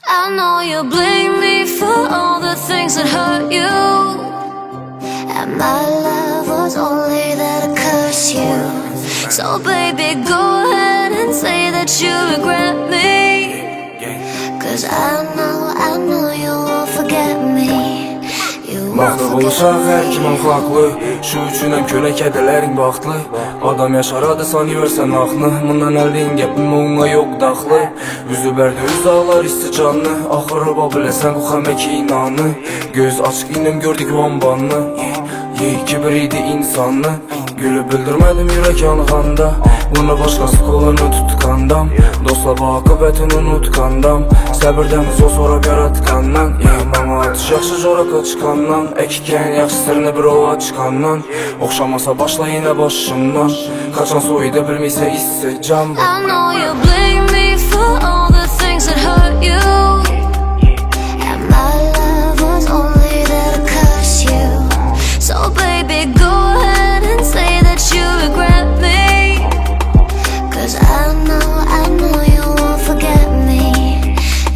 I know you blame me for all the things that hurt you, and my love was only there to curse you. So baby, go ahead and say that you regret me, 'cause I know you won't forget me. Mağdur oluşaq hər kimin haqlı, şu üçün həm kölə kədələrin baxtlı. Adam yaşaradı sanıyorsan axlı, bundan əlin gəpim ona yox daxlı. Üzü bərdə üz ağlar isti canlı, axırı biləsən bu xəməki inanı. Göz açıq inim gördük vambanlı, kibir idi insanlı. Gülüb bildirmədim yürək yanğanda, bunu başqası qolunu tutqandam. Dostla baqibətini unutqandam, səbirdəmiz o sonra yaratqandan. Mama atış yaxşı joraka çıxandan, əkikən yaxşısırını bir ova çıxandan. Oxşamasa başla yenə başımdan, qaçan soyuda bilməysə hissi can bu. I know you blame me for all the things that hurt you, and my love was only there to curse you. So baby, go ahead and say that you regret me, 'cause I know you won't forget me.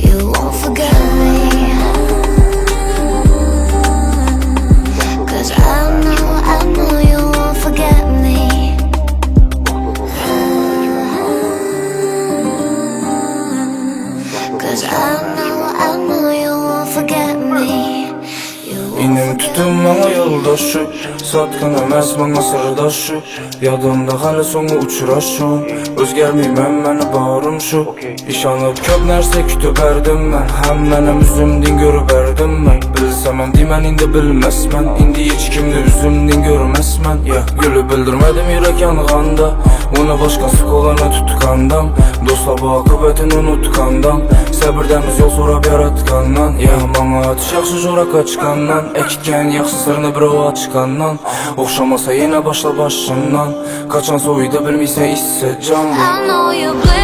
You won't forget me, 'cause I know you won't forget me. 'Cause I know you won't forget me. İnim tutun bana yoldaşı, satqın emas bana sırdaşı. Yadımda hələ sonu uçuraşım, özgərməyəm məni barım şu. İşanıb köp nərsə kütüb ərdim mən, həm mənəm üzümdin görüb ərdim mən. Bilsəməm demən indi bilməsmən, indi heç kimni üzümdin görməsmən. Gülü bildirmədim yürək yanğanda, ona başqası qolunu tutqandam. Dostla baqibətini unutqandam, səbirdəmiz yol sorab yaratqandan. Mama atış yaxşı joraka çıxandan, əkikən yaxşı sırını bir ova çıxandan. Oxşamasa yenə başla başından, qaçan soyuda bilməysə hissə can bu. I know you blame